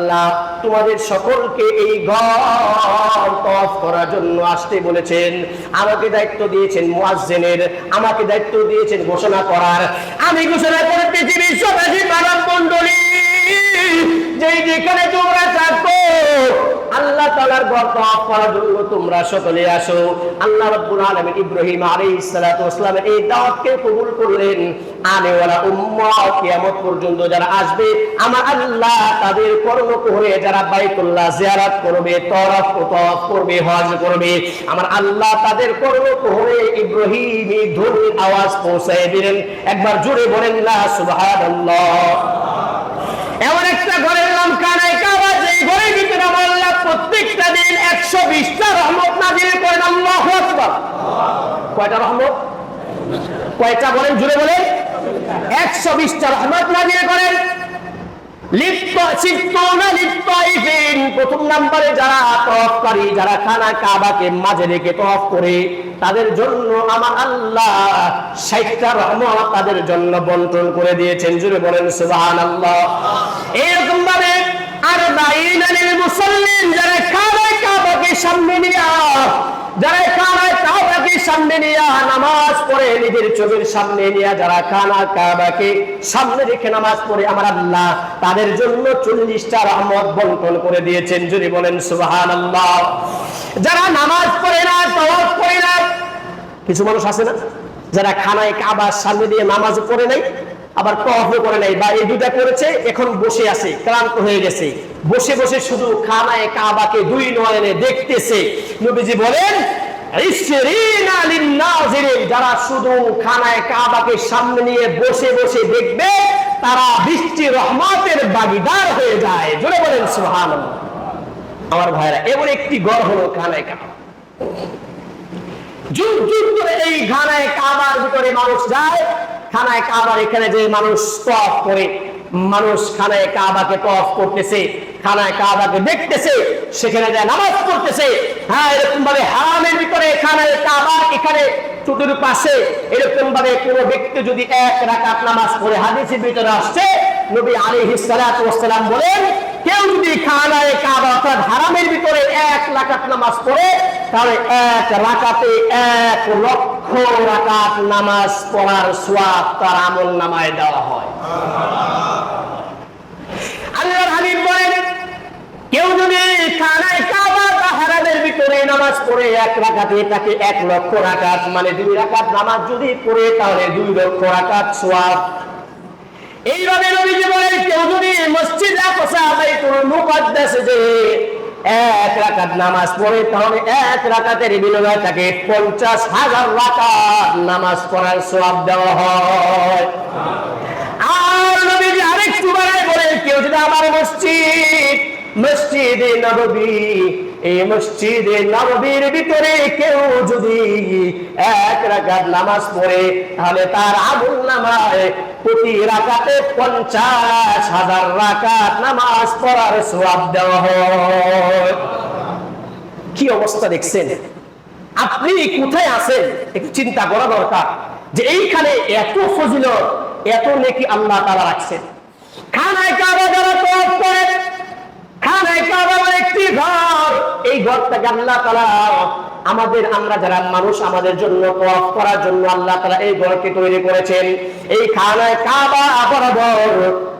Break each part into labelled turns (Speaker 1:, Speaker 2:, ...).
Speaker 1: আল্লাহ তোমাদের সকলকে এই ঘর তওয়াফ করার জন্য আসতে বলেছেন। আমাকে দায়িত্ব দিয়েছেন মুয়াজ্জিনের, আমাকে দায়িত্ব দিয়েছেন ঘোষণা করার। আমি ঘোষণা করে পৃথিবীর সবাই মানব মণ্ডলী যেখানে তোমরা থাকো আল্লাহ তাআলার ঘর তওয়াফ করার জন্য তোমরা সকলে আসো। আল্লাহ রাব্বুল আলামিন ইব্রাহিম আলাইহিস সালাতু ওয়াস সালামের এই দাওয়াতকে কবুল করলেন। আনেওয়ালা উম্মাহ কিয়ামত পর্যন্ত যারা আসবে আমার আল্লাহ তাদের কর্মকরে যারা বাইতুল্লাহ জিয়ারত করবে, তওয়াফ করবে, হজ করবে, আমার আল্লাহ তাদের কর্মকরে ইব্রাহিমী ধ্বনির আওয়াজ পৌঁছায় দিলেন। একবার জোরে বলেন না সুবহানাল্লাহ। এমন একটা ঘরের নাম খানায়ে কাবা, যেই ঘরের ভিতরে আল্লাহ প্রত্যেকটা দিন 120টা রহমত নাযিল করেন। আল্লাহু আকবার। কয়টা রহমত? কয়টা বলেন, জোরে বলেন। 120টা রহমত নাযিল করেন। প্রথম নম্বরে যারা তওয়াফকারী, যারা খানায়ে কাবাকে মাঝে রেখে তওয়াফ করে তাদের জন্য আমার আল্লাহ 60টা রহমত তাদের জন্য বন্টন করে দিয়েছেন। জোরে বলেন সুবহানাল্লাহ। এরকম ভাবে আর বাইনাল মুসাল্লিন যারা খানায়ে কাবাকে সামনে নিয়ে নামাজ পড়ে, নিজের চোখের সামনে নিয়ে যারা খানায়ে কাবাকে সামনে রেখে নামাজ পড়ে আমার আল্লাহ তাদের জন্য 40টা রহমত বন্টন করে দিয়েছেন। যদি বলেন সুবহানাল্লাহ। যারা নামাজ পড়ে না, তওয়াফ করে না, কিছু মানুষ আছে না যারা খানায়ে কাবার সামনে দিয়ে নামাজ পড়ে নাই, আবার তওয়াফও করে নাই, বা এই দুটা করেছে, এখন বসে আছে, ক্লান্ত হয়ে গেছে, বসে বসে শুধু খানায়ে কাবাকে দুই নয়নে দেখতেছে। নবীজি বলেন ইশরিনা লিন-নাযিরিন, যারা শুধু খানায়ে কাবাকে সামনে নিয়ে বসে বসে দেখবে তারা 20টি রহমতের ভাগীদার হয়ে যায়। জোরে বলেন সুবহানাল্লাহ। আমার ভাইরা, এমন একটি ঘর হলো খানায়ে কাবা। যুগ যুগ ধরে এই খানায়ে কাবার ভিতরে মানুষ যায়। খানায়ে কাবার এখানে যে মানুষ তওয়াফ করে, মানুষ খানায়ে কাবাকে তওয়াফ করতেছে, খানায়ে কাবাকে দেখতেছে, সেখানে যায় নামাজ পড়তেছে। হ্যাঁ, এরকম ভাবে হারামের ভিতরে খানায়ে কাবা এখানে চতুর্পাশে এরকম ভাবে কোন ব্যক্তি যদি 1 রাকাত নামাজ পড়ে, হাদিসের ভিতরে আসছে নবী আলাইহিস সালাতু ওয়াস সালাম বলেন কেউ যদি খানায়ে কাবা অর্থাৎ হারামের ভিতরে 1 রাকাত নামাজ পড়ে তাহলে 1 রাকাতে 1 লক্ষ রাকাত নামাজ পড়ার সওয়াব তার আমলনামায় দেওয়া হয়। আল্লাহর হাবিব বলেন কেউ যদি খানায়ে কাবা বা হারামের ভিতরে নামাজ পড়ে 1 রাকাতে তাকে 1 লক্ষ রাকাত মানে 2 রাকাত নামাজ যদি পড়ে তাহলে 2 লক্ষ রাকাত সওয়াব। এইভাবে নবীজি বলেন কেউ যদি মসজিদে আকসা বাইতুল মুকাদ্দাসে যে 1 রাকাত নামাজ পড়ে তাহলে 1 রাকাতের বিনিময়ে তাকে 50,000 রাকাত নামাজ পড়ার সওয়াব দেওয়া হয়। আর নবীজি আরেকটু বাড়ায় বলেন কেউ যদি আমার মসজিদে নববী, এই মসজিদে নববীর ভিতরে কেউ যদি 1 রাকাত নামাজ পড়ে তাহলে তার আমলনামায় প্রতি রাকাতে 50,000 রাকাত নামাজ পড়ার সওয়াব দেওয়া হয়। কি অবস্থা দেখছেন? আপনি কোথায় আছেন একটু চিন্তা করা দরকার যে এইখানে এত ফজিলত, এত নেকি আল্লাহ তাআলা রাখছেন। খানায়ে কাবা যারা তওয়াফ করে, খানায়ে কাবা একটি ঘর, এই ঘরটাকে আল্লাহ তাআলা আমরা যারা মানুষ আমাদের জন্য তওয়াফ করার জন্য আল্লাহ তাআলা এই ঘরকে তৈরি করেছেন। এই খানায়ে কাবা বরাবর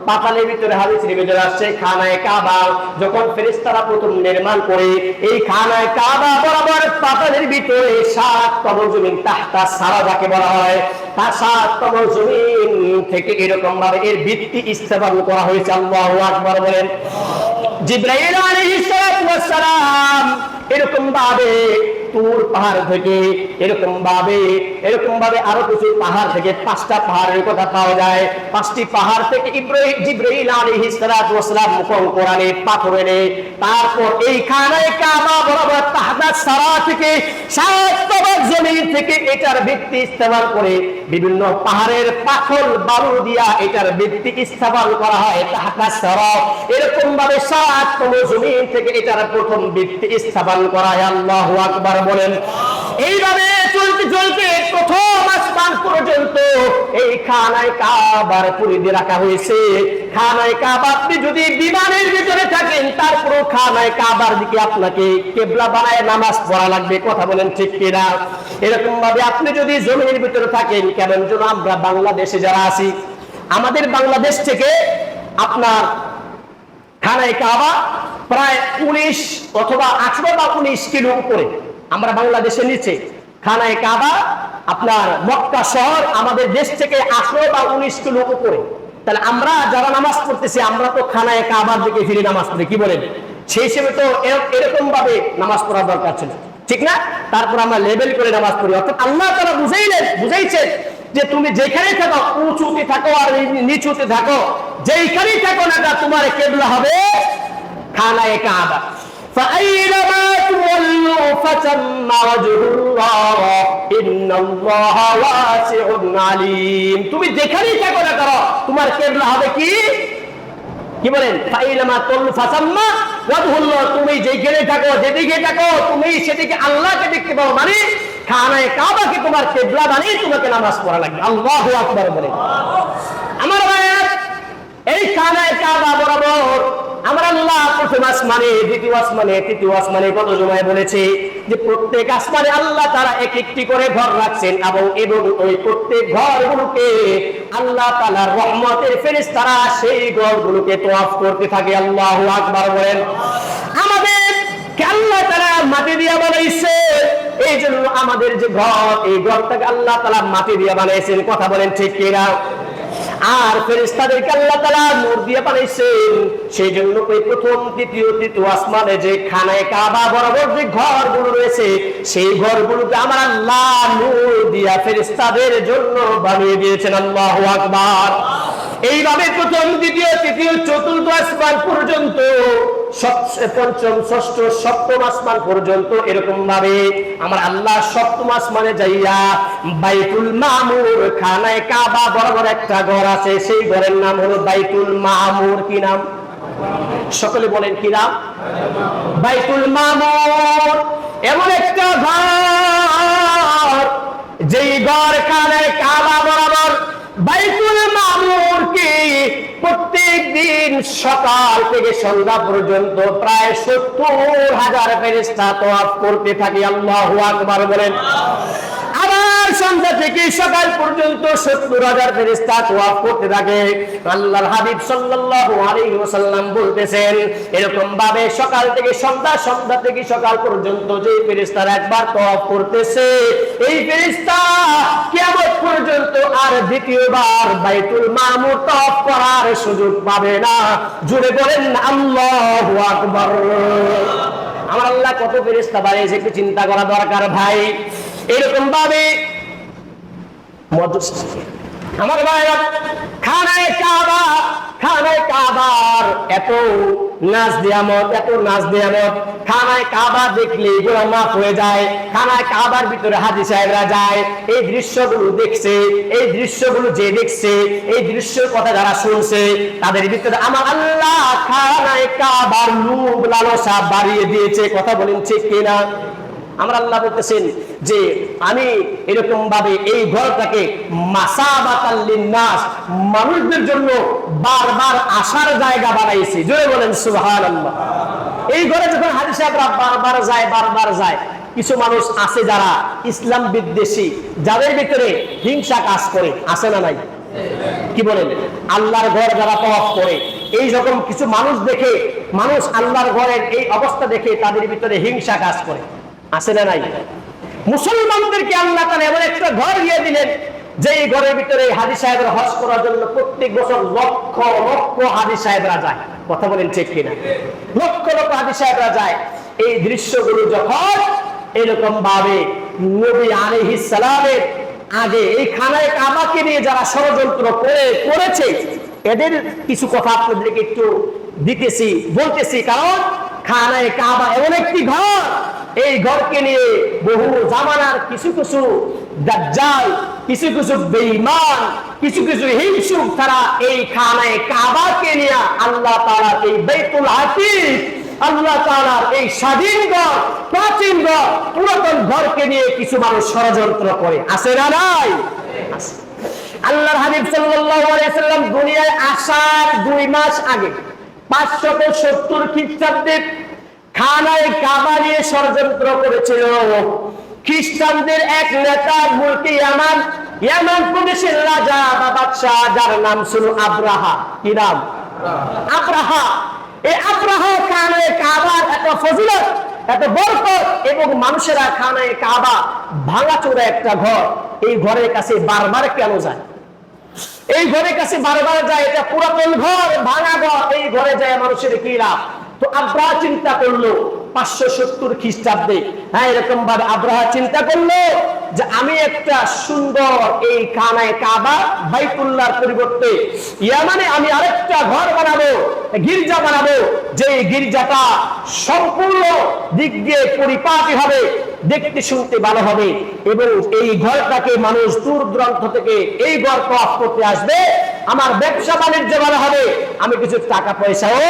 Speaker 1: পাতালের ভিতরে হাদিসের ভিতরে আসছে খানায়ে কাবা যখন ফেরেশতারা প্রথম নির্মাণ করে এই খানায়ে কাবা বরাবর পাতালের ভিতরে 7তম জমিন তাহতা সারা যাকে বলা হয়, তার 7তম জমিন থেকে এরকম ভাবে এর ভিত্তি স্থাপন করা হয়েছে। আল্লাহু আকবার বলেন। জিবরাইল আলাইহিস সালাম এরকম ভাবে তুর পাহাড় থেকে এরকম ভাবে আরো কিছু পাহাড় থেকে 5টা পাহাড়ের কথা পাওয়া যায়। 5টি পাহাড় থেকে জিবরাইল আলাইহিস সালাম কোরআনে পাথর এনে তারপর এই খানায়ে কাবা বরাবর তাহতা সারা থেকে 7তম জমিন থেকে এটার ভিত্তি স্থাপন করে বিভিন্ন পাহাড়ের পাথর বালু দিয়া এটার ভিত্তি স্থাপন করা হয় তাহতা সারা। এরকম ভাবে 7তম জমিন থেকে এটার প্রথম ভিত্তি স্থাপন করা হয়। আল্লাহু আকবার বলেন। এইভাবে চলতে চলতে প্রথম আসমান পর্যন্ত এই খানায়ে কাবার পরিধি রাখা হয়েছে। খানায়ে কাবা আপনি যদি বিমানের ভিতরে থাকে জানেন তারপরও খানায় কাবার দিকে আপনাকে কিবলা বানায় নামাজ পড়া লাগবে। কথা বলেন ঠিক কিনা? এরকম ভাবে আপনি যদি জমিনের ভিতরে থাকেন, কেমন যেন আমরা বাংলাদেশে যারা আছি, আমাদের বাংলাদেশ থেকে আপনার খানায় কাবা প্রায় 19 অথবা 18 বা 19 কিলো উপরে। আমরা বাংলাদেশের নিচে, খানায় কাবা আপনার মক্কা শহর আমাদের দেশ থেকে 18 বা 19 কিলো উপরে। তাহলে আমরা যারা নামাজ পড়তেছি, আমরা তো খানায় কাবার দিকে ফিরে নামাজ পড়ি, কি বলেন? সেই হিসেবে তো এরকম ভাবে নামাজ পড়ার দরকার ছিল, ঠিক না? তারপর আমরা লেবেল করে নামাজ পড়ি। অর্থাৎ আল্লাহ তাআলা বুঝাইছেন যে তুমি যেখানে থাকো, উঁচুতে থাকো আর নিচুতে থাকো, যেখানেই থাকো না, তোমার কিবলা হবে খানায় কাবা। فأينما تولوا فثم وجه الله إن الله واسع عليم। তুমি যেখানেই থাকো না করো, তোমার কিবলা হবে কি বলেন? ফাইনামা তুল্লু ফাসাম্মা ওয়াজহুল্লাহ। তুমি যেখানে থাকো, যেদিকে থাকো, তুমি সেদিকে আল্লাহকে দেখতে পাও। মানে খানায় কাবাকে তোমার কিবলা বানিয়ে তোমাকে নামাজ পড়া লাগবে। আল্লাহু আকবার বলে। আমার ভাইরা, এই খানায় কাবা বরাবর আমার আল্লাহ প্রথম আসমানে, দ্বিতীয় আসমানে, তৃতীয় আসমানে কত সময় বলেছে যে প্রত্যেক আসমানে আল্লাহ তারা এক একটি করে ঘর রাখছেন, এবং ওই প্রত্যেক ঘরগুলোকে আল্লাহ তাআলার রহমতের ফেরেশতারা সেই ঘরগুলোকে তওয়াফ করতে থাকে। আল্লাহু আকবার বলেন। আমাদের আল্লাহ তাআলা মাটি দিয়ে বানাইছে, এই জন্য আমাদের যে ঘর, এই ঘরটাকে আল্লাহ তাআলা মাটি দিয়ে বানাইছেন। কথা বলেন ঠিক কিনা? আর ফেরেশতাদেরকে আল্লাহ তাআলা নূর দিয়ে বানাইছেন। সেই জন্য ওই প্রথম, দ্বিতীয়, তৃতীয় আসমানে যে খানায় কাবা বরাবর যে ঘরগুলো রয়েছে, সেই ঘরগুলোকে আমার আল্লাহ নূর দিয়া ফেরেশতাদের জন্য বানিয়ে দিয়েছেন। আল্লাহু আকবার। এইভাবে প্রথম, দ্বিতীয়, তৃতীয়, চতুর্থ আসমান পর্যন্ত, পঞ্চম, ষষ্ঠ, সপ্তম আসমান পর্যন্ত এরকম ভাবে আমার আল্লাহ সপ্তম আসমানে যাইয়া বাইতুল মামুর, খানায় কাবা বরাবর একটা ঘর আছে, সেই ঘরের নাম হলো বাইতুল মামুর। কি নাম? সকলে বলেন কি নাম? বাইতুল মামুর। এমন একটা ঘর, যেই ঘর খানায় কাবা বরাবর বাইতুল মামুরকে প্রত্যেক দিন সকাল থেকে সন্ধ্যা পর্যন্ত প্রায় 70,000 ফেরেশতা তওয়াফ করতে থাকে। আল্লাহু আকবার বলেন। আবার সন্ধ্যা থেকে সকাল পর্যন্ত 70,000 ফেরেশতা তওয়াফ করতে থাকে। আল্লাহর হাবিব সাল্লাল্লাহু আলাইহি ওয়াসাল্লাম বলতেছেন, এরকম ভাবে সকাল থেকে সন্ধ্যা, সন্ধ্যা থেকে সকাল পর্যন্ত যে ফেরেশতারা একবার তওয়াফ করতেছে, এই ফেরেশতা কিয়ামত পর্যন্ত আর দ্বিতীয়বার বাইতুল মামুর তওয়াফ করার সুযোগ পাবে না। জুড়ে বলেন আল্লাহু আকবার। আমার আল্লাহ কত ফেরেশতা বানিয়েছে, একটু চিন্তা করা দরকার ভাই। এরকম ভাবে আমার ভাইরা, খানায় কাবার এত নাচ নিয়ামত, এত নাচ নিয়ামত। খানায় কাবা দেখলে গুনাহ মাফ হয়ে যায়। খানায় কাবার ভিতরে হাজী সাহেবরা যায়, এই দৃশ্যগুলো দেখছে, এই দৃশ্যগুলো যে দেখছে, এই দৃশ্যের কথা যারা শুনছে, তাদের ভিতরে আমার আল্লাহ খানায় কাবার লোভ লালসা বাড়িয়ে দিয়েছে। কথা বলেন ঠিক কিনা? আমরা আল্লাহ বলতেছেন যে আমি এরকম ভাবে এই ঘরটাকে মাসাবাতাল লিন্নাস, মানুষদের জন্য বারবার আসার জায়গা বানাইছি। জোরে বলেন সুবহানাল্লাহ। এই ঘরে যখন হাজী সাহেবরা বারবার যায়, কিছু মানুষ আছে যারা ইসলাম বিদ্বেষী, যাদের ভিতরে হিংসা কাজ করে, আছে না নাই? কি বলেন? আল্লাহর ঘর যারা তওয়াফ করে, এই রকম কিছু মানুষ দেখে, মানুষ আল্লাহর ঘরের এই অবস্থা দেখে তাদের ভিতরে হিংসা কাজ করে, আছে না নাই? মুসলমানদেরকে আল্লাহ তাআলা এমন একটা ঘর দিয়ে দিলেন, যে ঘরের ভিতরে হাজী সাহেবরা হজ করার জন্য প্রত্যেক বছর লক্ষ লক্ষ হাজী সাহেবরা যায়। কথা বলেন ঠিক কিনা? লক্ষ লক্ষ হাজী সাহেবরা যায়। এই দৃশ্যগুলো যখন এরকম ভাবে নবী আলাইহিস সালামের আগে এই খানায় কাবাকে নিয়ে যারা ষড়যন্ত্র করেছে, এদের কিছু কথা আপনাদেরকে একটু বলতেছি, কারণ খানায় কাবা এমন একটি ঘর, এই ঘরকে নিয়ে বহু জামানার কিছু কিছু দাজ্জাল, কিছু কিছু বেঈমান, কিছু কিছু হিংসুক তারা এই খানায় কাবাকে নিয়ে আল্লাহ তাআলার এই বাইতুল আতীক, আল্লাহ তাআলার এই স্বাধীন ঘর, প্রাচীন ঘর, পুরাতন ঘরকে নিয়ে কিছু মানুষ ষড়যন্ত্র করে, আছে না নাই? আল্লাহর হাবিব সাল্লাল্লাহু আলাইহি সাল্লাম দুনিয়ায় আসার 2 মাস আগে 570 খ্রিস্টাব্দে খানায় কাবা নিয়ে ষড়যন্ত্র করেছিল খ্রিস্টানদের এক নেতা মুলকি ইয়ামান। ইয়ামান প্রদেশের রাজা বা বাদশাহ, যার নাম ছিল আব্রাহা। কি নাম? আব্রাহা। এই আব্রাহা খানায় কাবার এত ফজিলত, এত বরকত, এবং মানুষেরা খানায় কাবা ভাঙাচোরা একটা ঘর, এই ঘরের কাছে বারবার কেন যায়? এই ঘরের কাছে বারবার যায়, এটা পুরাতন ঘর, ভাঙা ঘর, এই ঘরে যায় মানুষের কি লাভ? তো আব্রাহা চিন্তা করলো 570 খ্রিস্টাব্দে, হ্যাঁ, এরকম ভাবে আব্রাহা চিন্তা করলো যে আমি একটা সুন্দর এই খানায় কাবা বাইতুল্লাহর পরিবর্তে ইয়ামানে আমি আরেকটা ঘর বানাবো, গির্জা বানাবো, যে গির্জাটা সম্পূর্ণ দিক দিয়ে পরিপাটি হবে, দেখতে শুনতে ভালো হবে, এবং এই ঘরটাকে মানুষ দূর দূরান্ত থেকে এই ঘর ক্রস করতে আসবে, আমার ব্যবসা বাণিজ্য ভালো হবে, আমি কিছু টাকা পয়সাও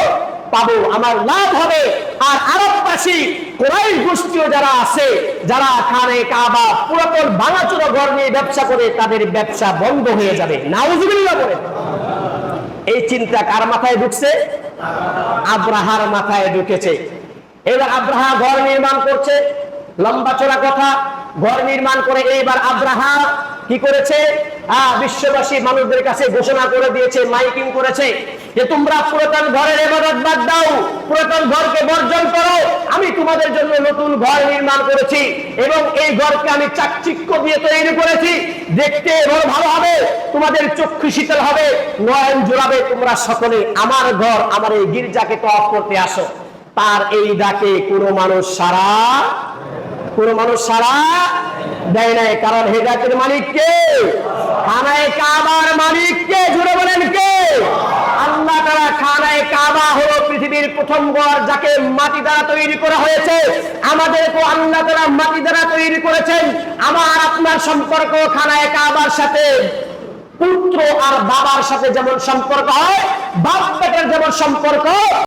Speaker 1: পাবো, আমার লাভ হবে। আর আরববাসী কুরাইশ গোষ্ঠীও যারা আছে, যারা খানে কাবা পুরাতন ভাঙাচোরা ঘর নিয়ে ব্যবসা করে, তাদের ব্যবসা বন্ধ হয়ে যাবে। নাউজুবিল্লাহ বলে। এই চিন্তা কার মাথায় ঢুকছে? আব্রাহার মাথায় ঢুকেছে। এবার আব্রাহা ঘর নির্মাণ করছে, লম্বা চড়া কথা, ঘর নির্মাণ করে এইবার আব্রাহা কি করেছে? বিশ্ববাসী মানুষদের কাছে ঘোষণা করে দিয়েছে, মাইকিং করেছে যে তোমরা পুরাতন ঘরের ইবাদত বাদ দাও, পুরাতন ঘরকে বর্জন করো, আমি তোমাদের জন্য নতুন ঘর নির্মাণ করেছি, এবং এই ঘরকে আমি চাকচিক্য দিয়ে তৈরি করেছি, দেখতে বড় ভালো হবে, তোমাদের চক্ষু শীতল হবে, নয়ন জোড়াবে, তোমরা সকলে আমার ঘর, আমার এই গির্জাকে তওয়াফ করতে আসো। তার এই ডাকে কোনো মানুষ সাড়া দেয় নাই, কারণ হেদায়েতের মালিক কে? খানায়ে কাবার মালিক কে? জুড়ে বলেন কে? আল্লাহ তাআলা। খানায়ে কাবা হলো পৃথিবীর প্রথম ঘর, যাকে মাটি দ্বারা তৈরি করা হয়েছে। আমাদেরকে আল্লাহ তাআলা মাটি দ্বারা তৈরি করেছেন। আমার আপনার সম্পর্ক খানায়ে কাবার সাথে পুত্র আর বাবার সাথে যেমন সম্পর্ক হয়, বাপ বেটার যেমন সম্পর্ক,